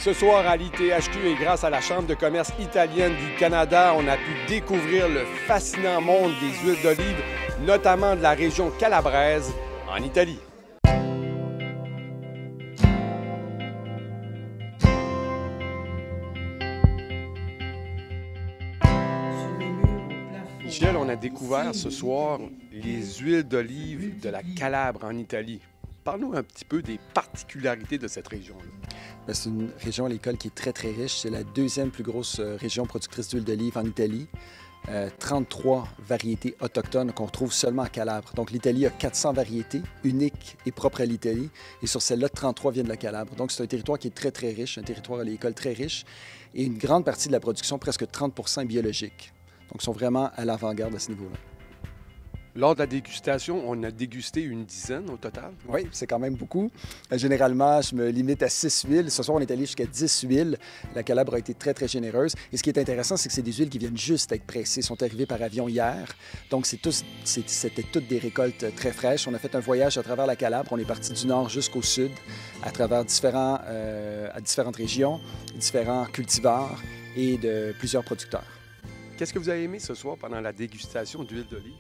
Ce soir à l'ITHQ et grâce à la Chambre de commerce italienne du Canada, on a pu découvrir le fascinant monde des huiles d'olive, notamment de la région calabraise en Italie. Michel, on a découvert ce soir les huiles d'olive de la Calabre en Italie. Parle-nous un petit peu des particularités de cette région-là. C'est une région à l'école qui est très, très riche. C'est la deuxième plus grosse région productrice d'huile d'olive en Italie. 33 variétés autochtones qu'on retrouve seulement à Calabre. Donc, l'Italie a 400 variétés uniques et propres à l'Italie. Et sur celles-là, 33 viennent de la Calabre. Donc, c'est un territoire qui est très, très riche, un territoire à l'école très riche. Et une grande partie de la production, presque 30 % est biologique. Donc, ils sont vraiment à l'avant-garde à ce niveau-là. Lors de la dégustation, on a dégusté une dizaine au total. Oui, c'est quand même beaucoup. Généralement, je me limite à 6 huiles. Ce soir, on est allé jusqu'à 10 huiles. La Calabre a été très, très généreuse. Et ce qui est intéressant, c'est que c'est des huiles qui viennent juste d'être pressées. Ils sont arrivées par avion hier. Donc, c'était toutes des récoltes très fraîches. On a fait un voyage à travers la Calabre. On est parti du nord jusqu'au sud, à travers différentes régions, différents cultivars et de plusieurs producteurs. Qu'est-ce que vous avez aimé ce soir pendant la dégustation d'huile d'olive?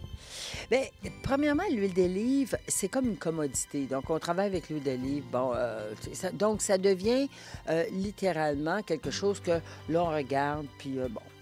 Bien, premièrement, l'huile d'olive, c'est comme une commodité. Donc, on travaille avec l'huile d'olive. Bon, donc, ça devient littéralement quelque chose que l'on regarde, puis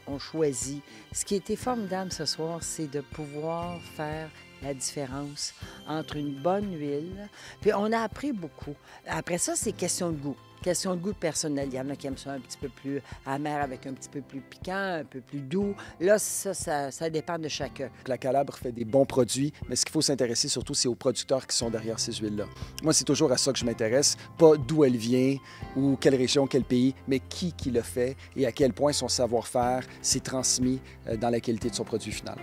on choisit. Ce qui était formidable ce soir, c'est de pouvoir faire la différence entre une bonne huile. Puis, on a appris beaucoup. Après ça, c'est question de goût. Question de goût personnel. Il y en a qui aiment ça un petit peu plus amer avec un petit peu plus piquant, un peu plus doux. Là, ça dépend de chacun. La Calabre fait des bons produits, mais ce qu'il faut s'intéresser surtout, c'est aux producteurs qui sont derrière ces huiles-là. Moi, c'est toujours à ça que je m'intéresse, pas d'où elle vient ou quelle région, quel pays, mais qui le fait et à quel point son savoir-faire s'est transmis dans la qualité de son produit final.